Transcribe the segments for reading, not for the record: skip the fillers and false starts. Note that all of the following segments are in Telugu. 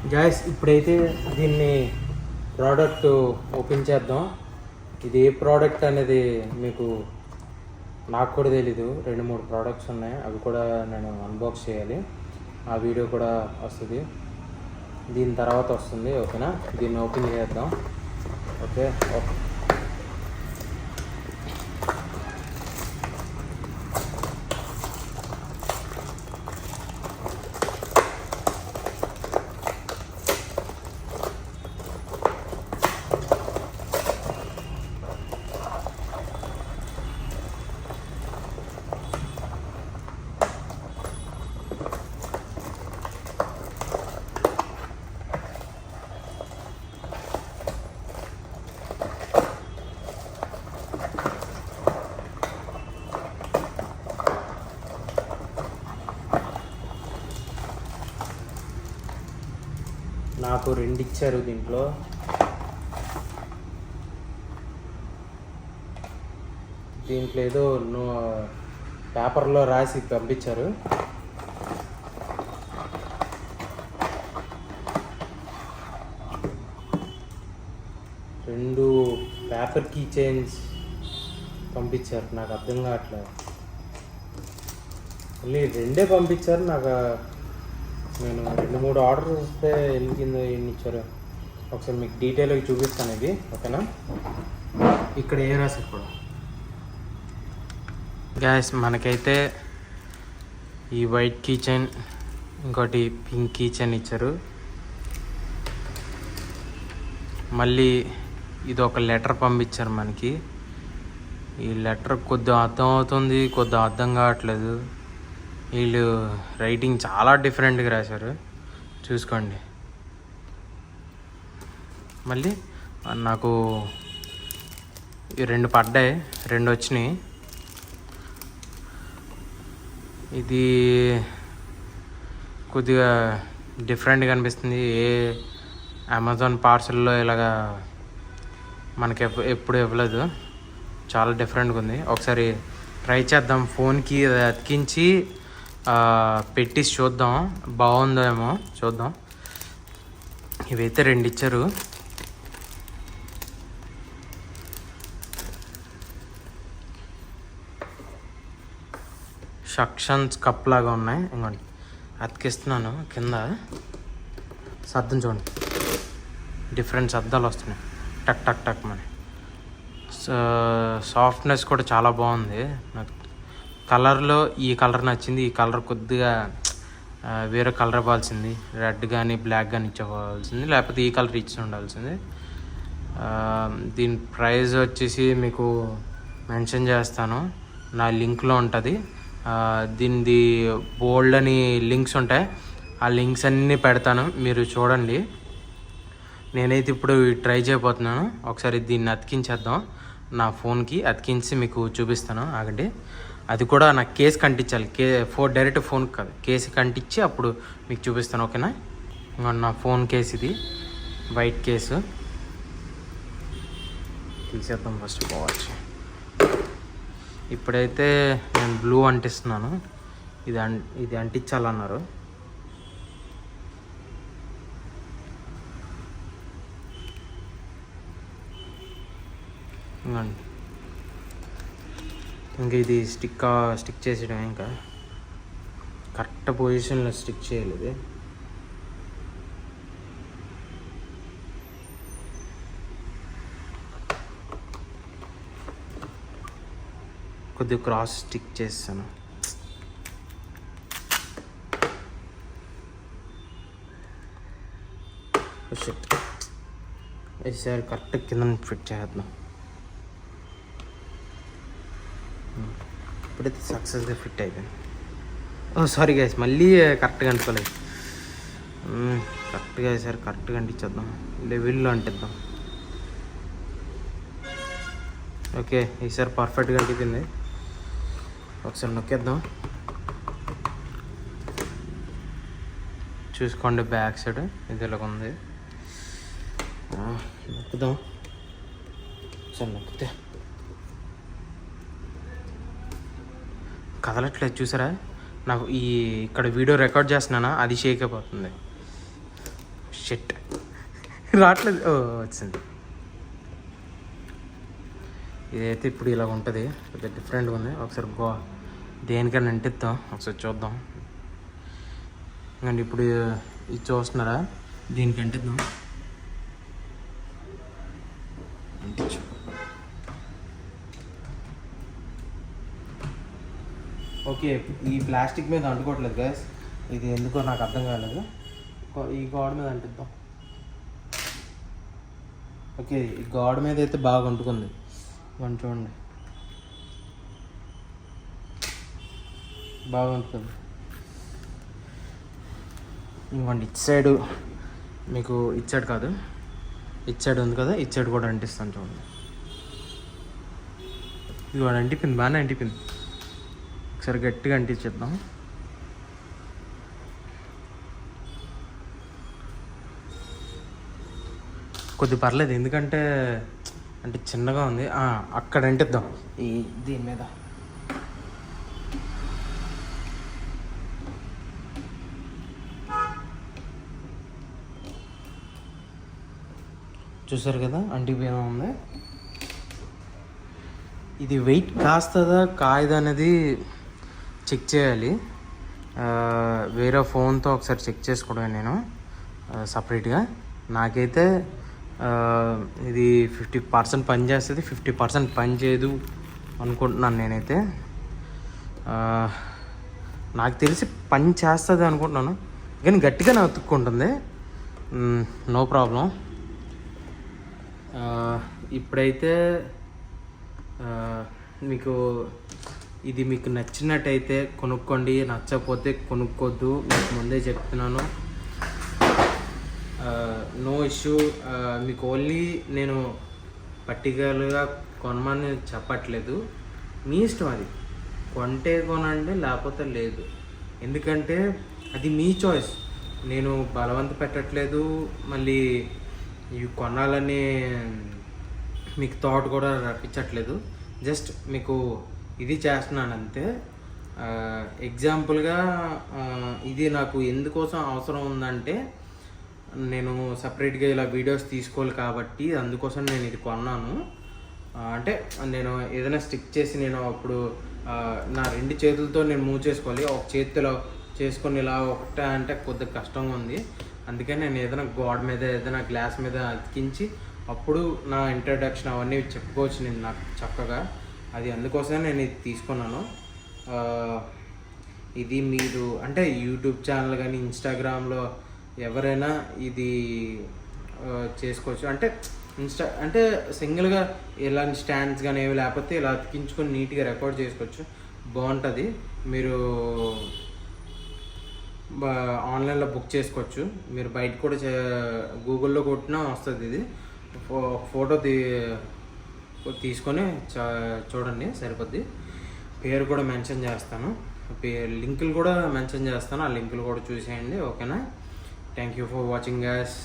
గాయస్ ఇప్పుడైతే దీన్ని ప్రోడక్ట్ ఓపెన్ చేద్దాం. ఇది ఏ ప్రోడక్ట్ అనేది మీకు నాకు కూడా తెలీదు. 2-3 ప్రోడక్ట్స్ ఉన్నాయి, అవి కూడా నేను అన్బాక్స్ చేయాలి. ఆ వీడియో కూడా వస్తుంది, దీని తర్వాత వస్తుంది. ఓకేనా, దీన్ని ఓపెన్ చేద్దాం. ఓకే ఓకే నాకు 2 ఇచ్చారు. దీంట్లో ఏదో పేపర్లో రాసి పంపించారు. రెండు పేపర్ కీ చైన్స్ పంపించారు. నాకు అర్థం కావట్లేదు, మళ్ళీ 2 పంపించారు. నేను 2-3 ఆర్డర్ వస్తే ఎన్ని ఇచ్చారు ఒకసారి మీకు డీటెయిల్గా చూపిస్తాను ఇది. ఓకేనా, ఇక్కడ ఏ రాసి కూడా గ్యాస్ మనకైతే ఈ వైట్ కీ చైన్, ఇంకోటి పింక్ కీ చైన్ ఇచ్చారు. మళ్ళీ ఇది ఒక లెటర్ పంపించారు మనకి. ఈ లెటర్ కొద్దిగా అర్థం అవుతుంది, కొద్దిగా అర్థం కావట్లేదు. వీళ్ళు రైటింగ్ చాలా డిఫరెంట్గా రాశారు, చూసుకోండి. మళ్ళీ నాకు ఈ 2 పడ్డాయి, 2 వచ్చినాయి. ఇది కొద్దిగా డిఫరెంట్గా అనిపిస్తుంది. అమెజాన్ పార్సల్లో ఇలాగా మనకి ఎప్పుడు ఇవ్వలేదు, చాలా డిఫరెంట్గా ఉంది. ఒకసారి ట్రై చేద్దాం, ఫోన్కి అతికించి పెట్టి చూద్దాం, బాగుందో ఏమో చూద్దాం. ఇవైతే 2 ఇచ్చారు. సక్షన్స్ కప్ లాగా ఉన్నాయి. ఇంకోండి అతికిస్తున్నాను, కింద శబ్దం చూడండి, డిఫరెంట్ శబ్దాలు వస్తున్నాయి, టక్ టక్ టక్ అని. సాఫ్ట్నెస్ కూడా చాలా బాగుంది. నాకు కలర్లో ఈ కలర్ నచ్చింది. ఈ కలర్ కొద్దిగా వేరే కలర్ ఇవ్వాల్సింది, రెడ్ కానీ బ్లాక్ కానీ ఇచ్చుకోవాల్సింది, లేకపోతే ఈ కలర్ ఇచ్చి ఉండాల్సింది. దీని ప్రైస్ వచ్చేసి మీకు మెన్షన్ చేస్తాను, నా లింక్లో ఉంటుంది. దీనిది బోల్డ్ అని లింక్స్ ఉంటాయి, ఆ లింక్స్ అన్నీ పెడతాను, మీరు చూడండి. నేనైతే ఇప్పుడు ట్రై చేయబోతున్నాను. ఒకసారి దీన్ని అతికించేద్దాం, నా ఫోన్కి అతికించి మీకు చూపిస్తాను. ఆగండి, అది కూడా నాకు కేసు కంటించాలి. డైరెక్ట్ ఫోన్ కాదు, కేసు కంటించి అప్పుడు మీకు చూపిస్తాను. ఓకేనా, నా ఫోన్ కేసు ఇది, వైట్ కేసు. తీసేద్దాం ఫస్ట్ పోవచ్చు. ఇప్పుడైతే నేను బ్లూ అంటిస్తున్నాను. ఇది అంటించాలన్నారు. ఇంకా ఇది స్టిక్ చేసేయడం, ఇంకా కరెక్ట్ పొజిషన్లో స్టిక్ చేయాలి. ఇది కొద్దిగా క్రాస్ స్టిక్ చేస్తాను. ఈసారి కరెక్ట్ కింద ఫిట్ చేద్దాం. ఇప్పుడైతే సక్సెస్గా ఫిట్ అయిపోయింది. సారీ గైస్, మళ్ళీ కరెక్ట్గా అంటుకోలేదు. కరెక్ట్గా ఈసారి కరెక్ట్గా అంటించేద్దాం, లెవెల్లో అంటిద్దాం. ఓకే, ఈసారి పర్ఫెక్ట్గా అంటిపోయింది. ఒకసారి నొక్కేద్దాం, చూసుకోండి. బ్యాక్ సైడ్ ఇది ఇలాగ ఉంది. నొక్కుదాం, ఒకసారి నొక్కితే కదలట్లేదు, చూసారా? నాకు ఇక్కడ వీడియో రికార్డ్ చేస్తున్నానా, అది షేక్ అయిపోతుంది. షెట్ రావట్లేదు. వచ్చింది. ఇదైతే ఇప్పుడు ఇలా ఉంటుంది, కొంచెం డిఫరెంట్గా ఉంది. ఒకసారి దేనికైనా అంటిద్దాం, ఒకసారి చూద్దాం. అండ్ ఇప్పుడు ఇది చూస్తున్నారా, దీనికి అంటిద్దాం. అంటించు. ఓకే, ఈ ప్లాస్టిక్ మీద అంటుకోవట్లేదు గైస్, ఇది ఎందుకో నాకు అర్థం కాలేదు. ఈ గోడ మీద అంటిద్దాం. ఓకే, ఈ గోడ మీద అయితే బాగా అంటుకుంది. మనం చూడండి, బాగా అంటుకుంది. ఇంకోండి ఇటు సైడు, మీకు ఇటు సైడ్ కాదు, ఇటు సైడ్ ఉంది కదా, ఇటు సైడ్ కూడా అంటిస్తాను చూడండి. ఇది కూడా అంటిపోయింది, బాగానే అంటిపోయింది. ఒకసారి గట్టిగా అంటించేద్దాం. కొద్ది పర్లేదు, ఎందుకంటే అంటే చిన్నగా ఉంది. అక్కడ అంటిద్దాం, ఈ దీని మీద. చూసారు కదా, అంటిపోయినా ఉంది. ఇది వెయిట్ కాస్తుందా కాయదా అనేది చెక్ చేయాలి. వేరే ఫోన్తో ఒకసారి చెక్ చేసుకోవడమే నేను సపరేట్గా. నాకైతే ఇది 50% పని చేస్తుంది, 50% పని చేయదు అనుకుంటున్నాను నేనైతే. నాకు తెలిసి పని చేస్తుంది అనుకుంటున్నాను, కానీ గట్టిగానే అతుక్కుంటుంది. No problem. ఇప్పుడైతే ఇది మీకు నచ్చినట్టయితే కొనుక్కోండి, నచ్చకపోతే కొనుక్కోద్దు, మీకు ముందే చెప్తున్నాను. No issue. మీకు ఓన్లీ నేను పర్టికులర్గా కొనమని చెప్పట్లేదు, మీ ఇష్టం. అది కొంటే కొనండి, లేకపోతే లేదు. ఎందుకంటే అది మీ చాయిస్. నేను బలవంత పెట్టట్లేదు, మళ్ళీ ఇవి కొనాలని మీకు థాట్ కూడా రప్పించట్లేదు. జస్ట్ మీకు ఇది చేస్తున్నాను అంతే. ఎగ్జాంపుల్గా ఇది నాకు ఎందుకోసం అవసరం ఉందంటే, నేను సపరేట్గా ఇలా వీడియోస్ తీసుకోవాలి కాబట్టి అందుకోసం నేను ఇది కొన్నాను. అంటే నేను ఏదైనా స్టిక్ చేసి నేను అప్పుడు నా 2 చేతులతో నేను మూవ్ చేసుకోవాలి, ఒక చేతిలో చేసుకొని ఇలా ఒకటే అంటే కొద్దిగా కష్టంగా ఉంది. అందుకని నేను ఏదైనా గోడ మీద ఏదైనా గ్లాస్ మీద అతికించి అప్పుడు నా ఇంట్రడక్షన్ అవన్నీ చెప్పుకోవచ్చు నేను నాకు చక్కగా. అది అందుకోసమే నేను ఇది తీసుకున్నాను. ఇది మీరు అంటే యూట్యూబ్ ఛానల్ కానీ ఇన్స్టాగ్రామ్లో ఎవరైనా ఇది చేసుకోవచ్చు. అంటే సింగిల్గా ఇలాంటి స్టాండ్స్ కానీ ఏవి లేకపోతే ఇలా అతికించుకొని నీట్గా రికార్డ్ చేసుకోవచ్చు, బాగుంటుంది. మీరు ఆన్లైన్లో బుక్ చేసుకోవచ్చు, మీరు బయట కూడా గూగుల్లో కొట్టినా వస్తుంది. ఇది ఫోటో తీసుకొని చూడండి, సరిపోద్ది. పేరు కూడా మెన్షన్ చేస్తాను, లింకులు కూడా మెన్షన్ చేస్తాను, ఆ లింకులు కూడా చూసేయండి. ఓకేనా? Thank you for watching guys.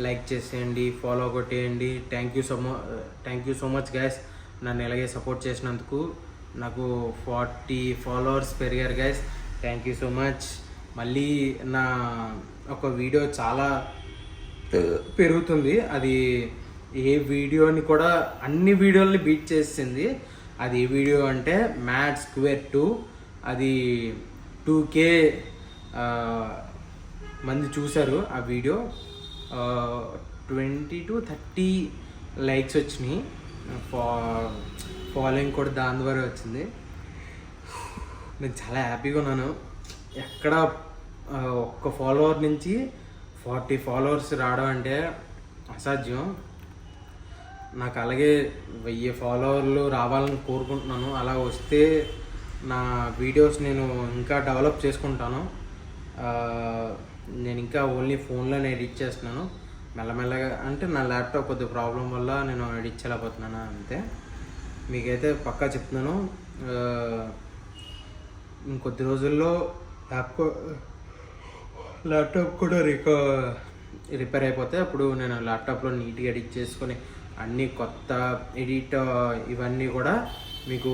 Like చేసేయండి, ఫాలో కొట్టేయండి. Thank you so much guys, నన్ను ఇలాగే సపోర్ట్ చేసినందుకు. నాకు 40 ఫాలోవర్స్ పెరిగారు guys, thank you so much. మళ్ళీ నా ఒక వీడియో చాలా పెరుగుతుంది. అది ఏ వీడియోని కూడా అన్ని వీడియోలని బీట్ చేసింది. అది ఏ వీడియో అంటే మ్యాథ్స్ స్క్వేర్ 2. అది 2K మంది చూశారు ఆ వీడియో. 20 to 30 లైక్స్ వచ్చినాయి. ఫాలోయింగ్ కూడా దాని ద్వారా వచ్చింది. నేను చాలా హ్యాపీగా ఉన్నాను. ఎక్కడ ఒక్క ఫాలోవర్ నుంచి 40 ఫాలోవర్స్ రావడం అంటే అసాధ్యం. నాకు అలాగే 1000 ఫాలోవర్లు రావాలని కోరుకుంటున్నాను. అలా వస్తే నా వీడియోస్ నేను ఇంకా డెవలప్ చేసుకుంటాను. నేను ఇంకా ఓన్లీ ఫోన్లోనే ఎడిట్ చేస్తున్నాను మెల్లమెల్లగా. అంటే నా ల్యాప్టాప్ కొద్దిగా ప్రాబ్లం వల్ల నేను ఎడిట్ చేయలేకపోతున్నాను అంతే. మీకైతే పక్కా చెప్తున్నాను, ఇంకొద్ది రోజుల్లో ల్యాప్టాప్ కూడా రిపేర్ అయిపోతే అప్పుడు నేను ల్యాప్టాప్లో నీట్గా ఎడిట్ చేసుకొని అన్నీ కొత్త ఎడిట్ ఇవన్నీ కూడా మీకు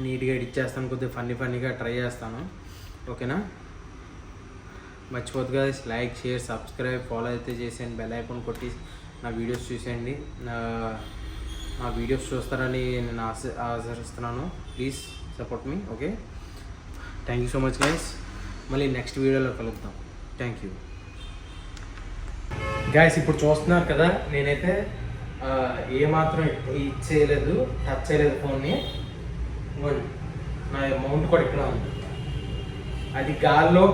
నీట్గా ఎడిట్ చేస్తాను. కొద్దిగా ఫన్నీగా ట్రై చేస్తాను. ఓకేనా? మర్చిపోద్దు కదా, లైక్ షేర్ సబ్స్క్రైబ్ ఫాలో అయితే చేసేయండి, బెల్ ఐకాన్ కొట్టి నా వీడియోస్ చూసేయండి. నా వీడియోస్ చూస్తారని నేను ఆశిస్తున్నాను. Please support me. Okay, thank you so much guys. మళ్ళీ నెక్స్ట్ వీడియోలో కలుద్దాం. Thank you guys. ఇప్పుడు చూస్తున్నారు కదా, నేనైతే ఏమాత్రం చేయలేదు, టచ్ చేయలేదు ఫోన్ని. నా మౌంట్ కూడా ఇక్కడ ఉంది, అది గాల్లో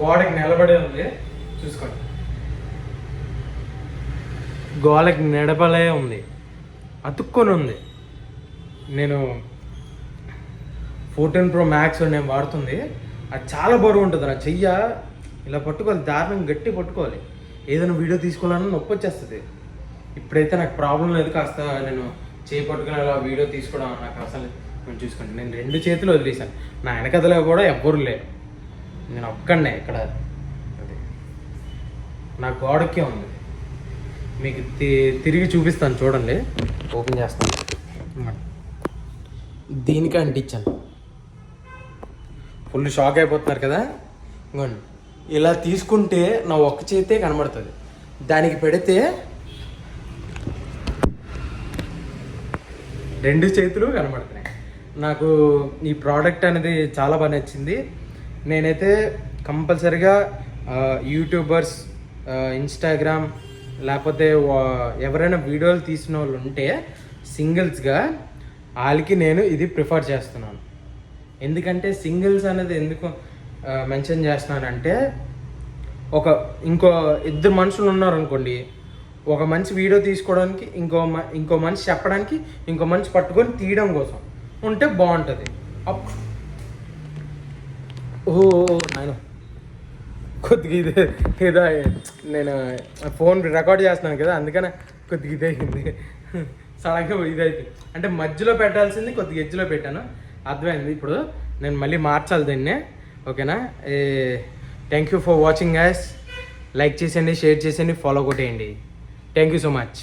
గోడకి నిలబడి ఉంది. చూసుకోండి, గోడకి నిలబడే ఉంది, అతుక్కొని ఉంది. నేను 14 Pro Max నేను వాడుతుంది. అది చాలా బరువు ఉంటుంది. నా చెయ్య ఇలా పట్టుకోవాలి, దారుణంగా గట్టి పట్టుకోవాలి. ఏదైనా వీడియో తీసుకోవాలన్నా నొప్పి వచ్చేస్తుంది. ఇప్పుడైతే నాకు ప్రాబ్లం లేదు, కాస్త నేను చేయి పట్టుకుని అలా వీడియో తీసుకోవడం నాకు అసలు. నేను చూసుకోండి, నేను 2 చేతులు వదిలేసాను. నా వెనకదలో కూడా ఎవ్వరు లేరు, నేను ఒక్కడనే ఇక్కడ. అది నా గోడకే ఉంది, మీకు తిరిగి చూపిస్తాను చూడండి. ఓపెన్ చేస్తాను, దీనికి అంటించాను. ఫుల్ షాక్ అయిపోతున్నారు కదా. ఇంకోండి, ఇలా తీసుకుంటే నా ఒక్క చేతే కనబడుతుంది, దానికి పెడితే 2 చేతులు కనబడుతున్నాయి. నాకు ఈ ప్రోడక్ట్ అనేది చాలా బాగా నచ్చింది. నేనైతే కంపల్సరిగా యూట్యూబర్స్, ఇన్స్టాగ్రామ్ లేకపోతే ఎవరైనా వీడియోలు తీసిన వాళ్ళు ఉంటే సింగిల్స్గా వాళ్ళకి నేను ఇది ప్రిఫర్ చేస్తున్నాను. ఎందుకంటే సింగిల్స్ అనేది ఎందుకు మెన్షన్ చేస్తున్నానంటే, ఇంకో 2 మనుషులు ఉన్నారనుకోండి, ఒక మనిషి వీడియో తీసుకోవడానికి, ఇంకో మనిషి చెప్పడానికి, ఇంకో మనిషి పట్టుకొని తీయడం కోసం ఉంటే బాగుంటుంది. నేను కొద్దిగా ఏదో నేను ఫోన్ రికార్డ్ చేస్తున్నాను కదా, అందుకని కొద్దిగా ఇదైంది. సడన్గా ఇదైతే అంటే మధ్యలో పెట్టాల్సింది కొద్దిగా ఎడ్జ్లో పెట్టాను, అర్థమైంది. ఇప్పుడు నేను మళ్ళీ మార్చాలి దీన్నే. ఓకేనా, thank you for watching guys. Like చేసేయండి, షేర్ చేసేయండి, ఫాలో కొట్టేయండి. Thank you so much.